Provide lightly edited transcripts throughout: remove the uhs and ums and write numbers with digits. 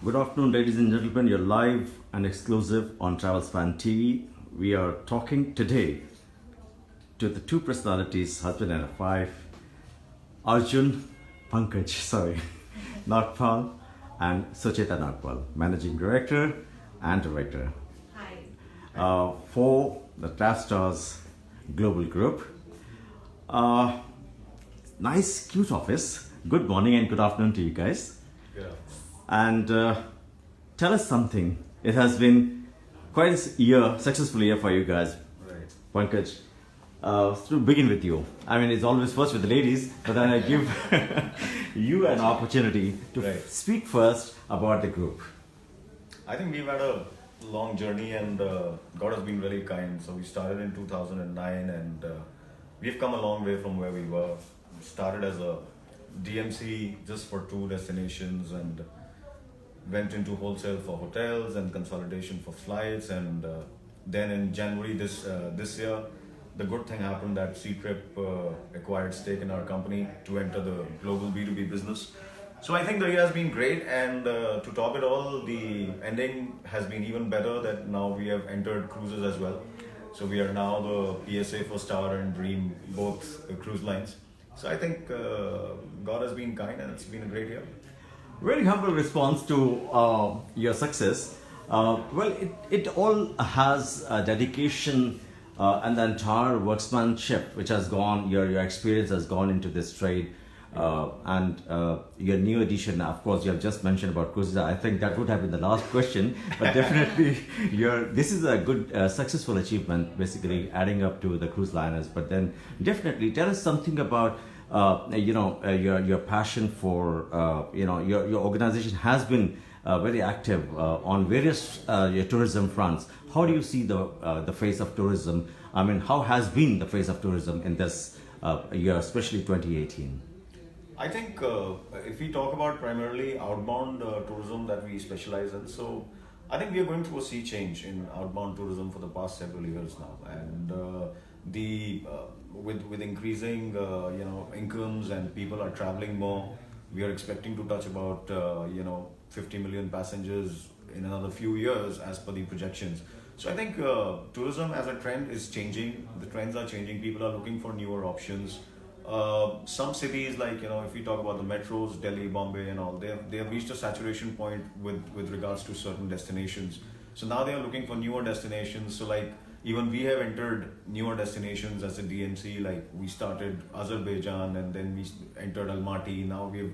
Good afternoon, ladies and gentlemen. You're live and exclusive on Travelspan TV. We are talking today to the two personalities, husband and wife, Arjun, Nagpal, and Sucheta Nagpal, Managing Director and Director for the Travstars Global Group. Nice, cute office. Good morning and good afternoon to you guys. Yeah. And tell us something. It has been quite a year, successful year for you guys. Right. Pankaj, to begin with you. I mean, it's always first with the ladies, but then I give you an opportunity to Right. speak first about the group. I think we've had a long journey and God has been really kind. So we started in 2009 and we've come a long way from where we were. We started as a DMC just for two destinations and went into wholesale for hotels and consolidation for flights. And then in January this year, the good thing happened that C-Trip acquired stake in our company to enter the global B2B business. So I think the year has been great, and to top it all, the ending has been even better that now we have entered cruises as well. So we are now the PSA for Star and Dream, both cruise lines. So I think God has been kind and it's been a great year. Very humble response to your success. Well, it all has dedication and the entire workmanship which has gone, your experience has gone into this trade. And your new edition, of course, you have just mentioned about cruises. I think that would have been the last question, but definitely this is a good, successful achievement, basically adding up to the cruise liners. But then definitely tell us something about your passion for your organization has been very active on various your tourism fronts. How do you see the face of tourism? I mean, how has been the face of tourism in this year, especially 2018? I think if we talk about primarily outbound tourism that we specialize in, so I think we are going through a sea change in outbound tourism for the past several years now, and with increasing incomes and people are traveling more, we are expecting to touch about 50 million passengers in another few years as per the projections. So I think tourism as a trend is changing. The trends are changing. People are looking for newer options. Some cities, like if we talk about the metros, Delhi, Bombay, and all, they have reached a saturation point with regards to certain destinations. So now they are looking for newer destinations. So like even we have entered newer destinations as a DMC. Like we started Azerbaijan and then we entered Almaty. Now we've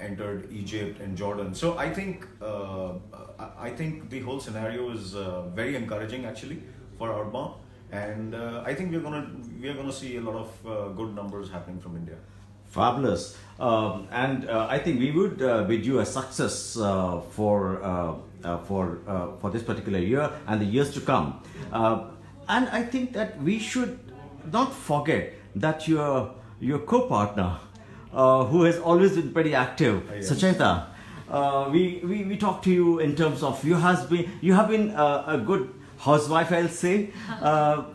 entered Egypt and Jordan. So I think the whole scenario is very encouraging actually for outbound. And I think we are gonna see a lot of good numbers happening from India. Fabulous, and I think we would bid you a success for this particular year and the years to come. And I think that we should not forget that your co-partner, who has always been pretty active, Sucheta. We talked to you in terms of you have been a good housewife, I'll say,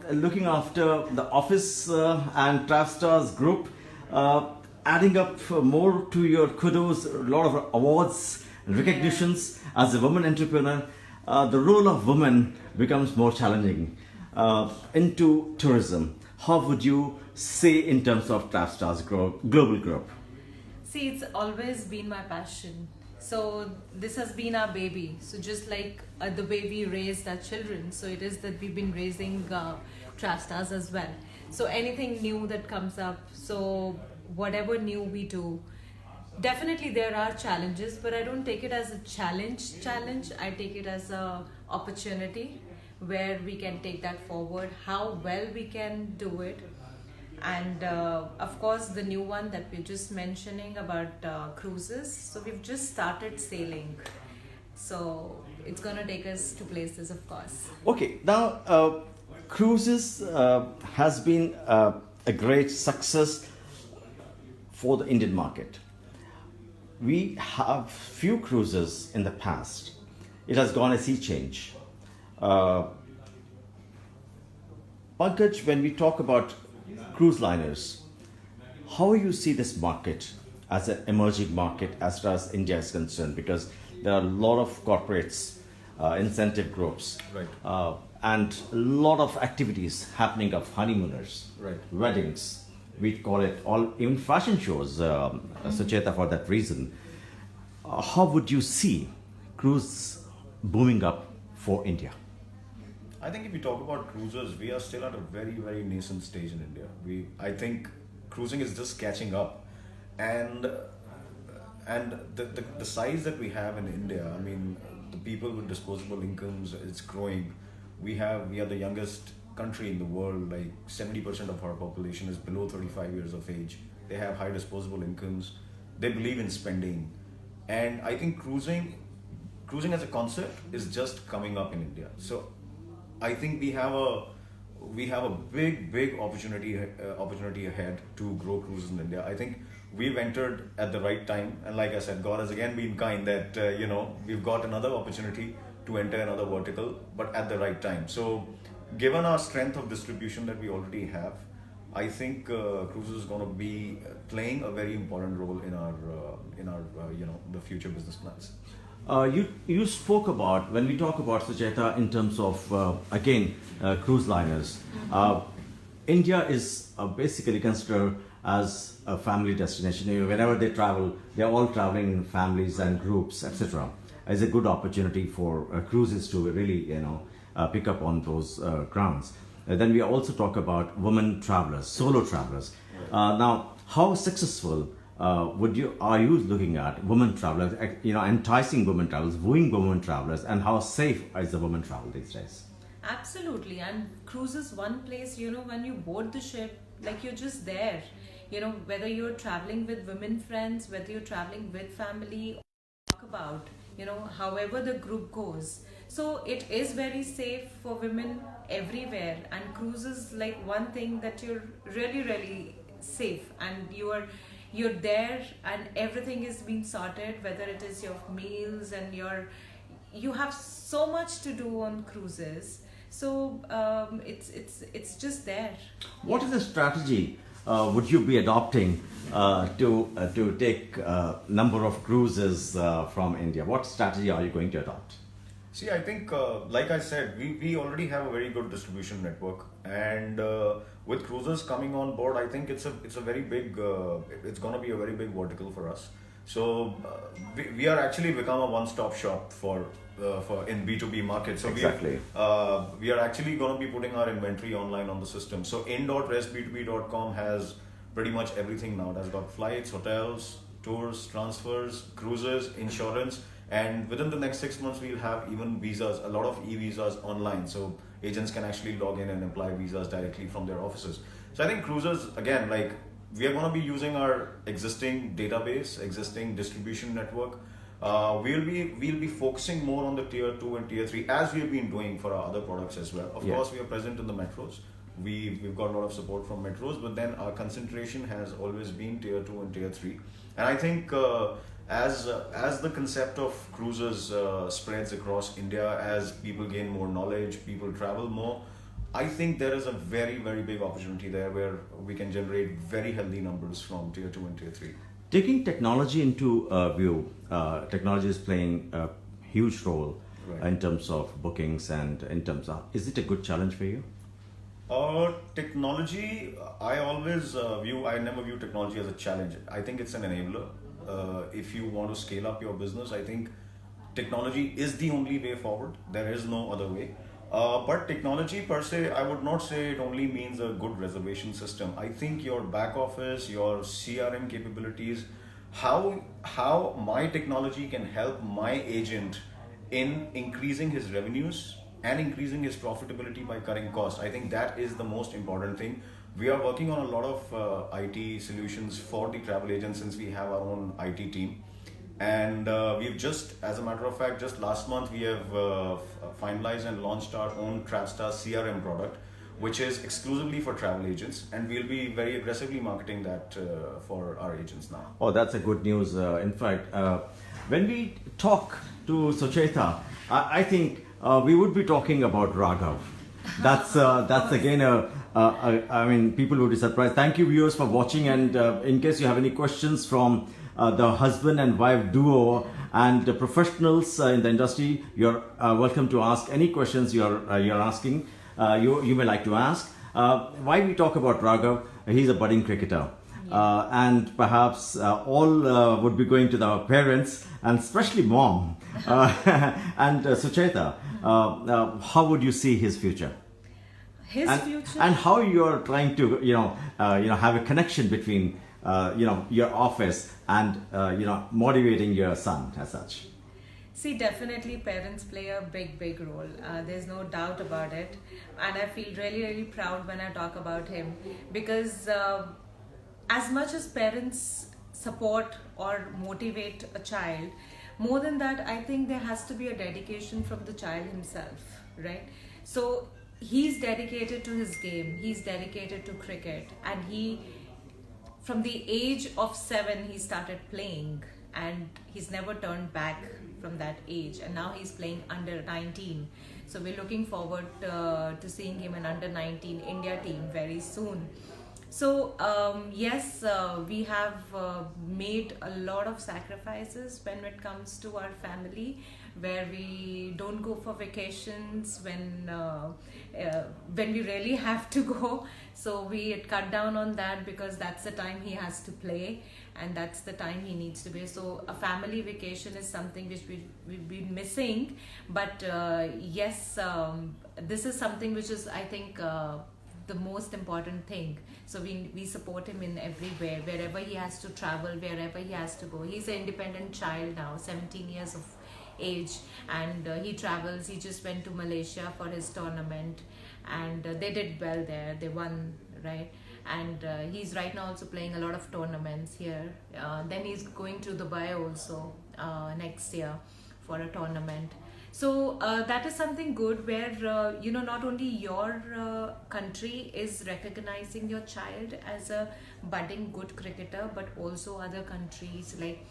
looking after the office and Travstars group, adding up more to your kudos, a lot of awards and recognitions as a woman entrepreneur. The role of women becomes more challenging into tourism. How would you say in terms of Travstars Global Group? See, it's always been my passion. So this has been our baby. So just like the way we raised our children, so it is that we've been raising Travstars as well. So anything new that comes up, so whatever new we do, definitely there are challenges, but I don't take it as a challenge. I take it as a opportunity where we can take that forward, how well we can do it. And of course the new one that we're just mentioning about cruises, so we've just started sailing, so it's going to take us to places, of course. Okay, now cruises has been a great success for the Indian market. We have few cruises in the past. It has gone a sea change. Pankaj, when we talk about cruise liners, how you see this market as an emerging market as far as India is concerned? Because there are a lot of corporates, incentive groups, Right. and a lot of activities happening of honeymooners, Right. weddings. We call it all, even fashion shows, Sucheta, for that reason. How would you see cruise booming up for India? I think if we talk about cruises, we are still at a very, very nascent stage in India. I think cruising is just catching up, and the size that we have in India. I mean, the people with disposable incomes, it's growing. We are the youngest country in the world. Like 70% of our population is below 35 years of age. They have high disposable incomes. They believe in spending, and I think cruising as a concept is just coming up in India. So I think we have a big opportunity ahead to grow cruises in India. I think we've entered at the right time, and like I said, God has again been kind that we've got another opportunity to enter another vertical, but at the right time. So, given our strength of distribution that we already have, I think cruises is going to be playing a very important role in our the future business plans. You spoke about, when we talk about Sucheta in terms of cruise liners, India is basically considered as a family destination. Whenever they travel, they're all traveling in families and groups, etc. It's a good opportunity for cruises to really pick up on those grounds. Then we also talk about women travelers, solo travelers. Now, how successful are you looking at women travelers, enticing women travelers, wooing women travelers, and how safe is the women travel these days? Absolutely, and cruise is one place, when you board the ship, like you're just there. Whether you're traveling with women friends, whether you're traveling with family, talk about, however the group goes. So it is very safe for women everywhere, and cruise is like one thing that you're really, really safe, and you're there and everything is being sorted, whether it is your meals and you have so much to do on cruises. So it's just there. What is the strategy would you be adopting to take number of cruises from India? What strategy are you going to adopt? See, I think, like I said, we already have a very good distribution network, and with cruisers coming on board, I think it's a very big, it's going to be a very big vertical for us. So we are actually become a one-stop shop for in B2B market. So exactly. We are actually going to be putting our inventory online on the system. So in.restb2b.com has pretty much everything now. It has got flights, hotels, tours, transfers, cruises, insurance. And within the next 6 months, we'll have even visas, a lot of e-visas online. So agents can actually log in and apply visas directly from their offices. So I think cruises, again, like we are going to be using our existing database, existing distribution network. We'll be focusing more on the tier 2 and tier 3, as we've been doing for our other products as well. Of course, we are present in the metros. We've got a lot of support from metros, but then our concentration has always been tier 2 and tier 3. And I think as the concept of cruises spreads across India, as people gain more knowledge, people travel more, I think there is a very, very big opportunity there where we can generate very healthy numbers from tier 2 and tier 3. Taking technology into view, technology is playing a huge role in terms of bookings and in terms of, is it a good challenge for you? Technology, I never view technology as a challenge. I think it's an enabler. If you want to scale up your business, I think technology is the only way forward. There is no other way. But technology per se, I would not say it only means a good reservation system. I think your back office, your CRM capabilities, how my technology can help my agent in increasing his revenues and increasing his profitability by cutting costs. I think that is the most important thing. We are working on a lot of IT solutions for the travel agents, since we have our own IT team. And we've just, as a matter of fact, just last month we have finalized and launched our own Travstar CRM product, which is exclusively for travel agents, and we'll be very aggressively marketing that for our agents now. Oh, that's a good news. In fact, when we talk to Sucheta, I think we would be talking about Raghav. That's again I mean, people would be surprised. Thank you, viewers, for watching, and in case you have any questions from the husband and wife duo and the professionals in the industry. You're welcome to ask any questions you're asking. You may like to ask. Why we talk about Raghav? He's a budding cricketer. And perhaps all would be going to the parents and especially mom and Sucheta. How would you see his future? Future? And how you're trying to have a connection between your office and motivating your son as such. See, definitely parents play a big role. There's no doubt about it. And I feel really proud when I talk about him, because as much as parents support or motivate a child, more than that, I think there has to be a dedication from the child himself, right? So he's dedicated to his game, he's dedicated to cricket, and from the age of 7, he started playing, and he's never turned back from that age, and now he's playing under 19. So we're looking forward to seeing him in under 19 India team very soon. So yes, we have made a lot of sacrifices when it comes to our family, where we don't go for vacations when we really have to go. So we had cut down on that, because that's the time he has to play and that's the time he needs to be. So a family vacation is something which we've been missing. But yes, this is something which is, I think, the most important thing. So we support him in everywhere, wherever he has to travel, wherever he has to go. He's an independent child now, 17 years of age, and he travels. He just went to Malaysia for his tournament, and they did well there. They won, right? And he's right now also playing a lot of tournaments here. Then he's going to Dubai also next year for a tournament. So that is something good, where not only your country is recognizing your child as a budding good cricketer, but also other countries like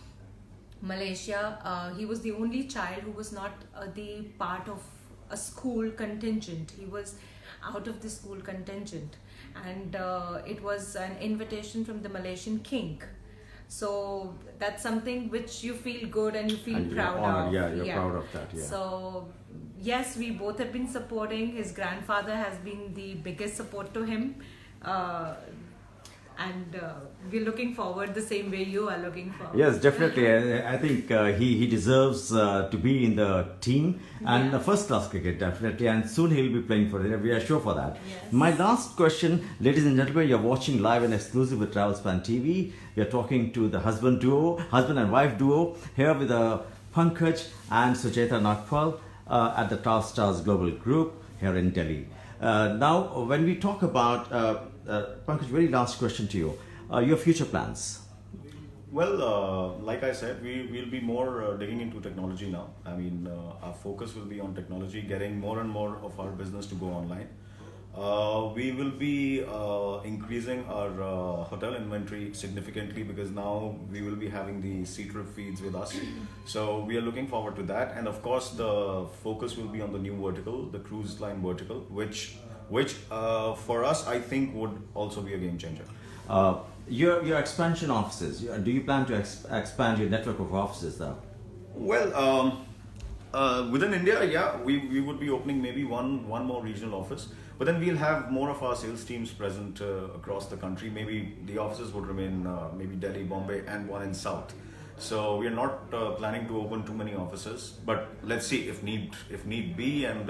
Malaysia. He was the only child who was not the part of a school contingent. He was out of the school contingent, and it was an invitation from the Malaysian king. So that's something which you feel good and you feel proud of. Yeah, you're proud of that. Yeah. So yes, we both have been supporting. His grandfather has been the biggest support to him, and we're looking forward the same way you are looking forward. Yes, definitely. I think he deserves to be in the team and the first class cricket, definitely. And soon he'll be playing for it. We are sure for that. Yes. My last question, ladies and gentlemen, you're watching live and exclusive with Travelspan TV. We are talking to the husband and wife duo, here with Pankaj and Sucheta Nagpal at the Travstars Global Group here in Delhi. Now, when we talk about Pankaj, very last question to you. Your future plans? Well, like I said, we'll be more digging into technology now. I mean, our focus will be on technology, getting more and more of our business to go online. We will be increasing our hotel inventory significantly, because now we will be having the C-trip feeds with us. So we are looking forward to that. And of course, the focus will be on the new vertical, the cruise line vertical, which for us, I think would also be a game changer. Your expansion offices, do you plan to expand your network of offices there? Well, within India, yeah, we would be opening maybe one more regional office, but then we'll have more of our sales teams present across the country. Maybe the offices would remain maybe Delhi, Bombay, and one in South. So we are not planning to open too many offices, but let's see if need be, and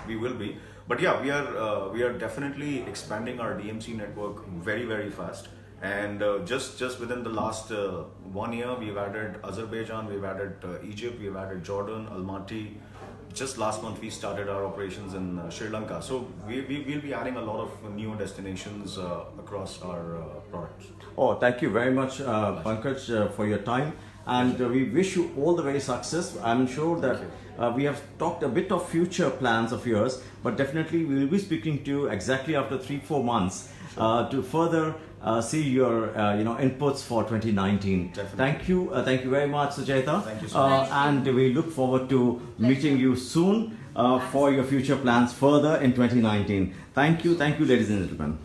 we will be. But yeah, we are definitely expanding our DMC network very fast. And just within the last 1 year, we've added Azerbaijan, we've added Egypt, we've added Jordan, Almaty. Just last month, we started our operations in Sri Lanka. So we'll be adding a lot of new destinations across our products. Oh, thank you very much, Pankaj, for your time. And we wish you all the very success. I'm sure that we have talked a bit of future plans of yours, but definitely we will be speaking to you exactly after 3-4 months to further see your inputs for 2019. Definitely. Thank you very much, Sucheta. Thank you so much. And we look forward to meeting you soon for your future plans further in 2019. Thank you, ladies and gentlemen.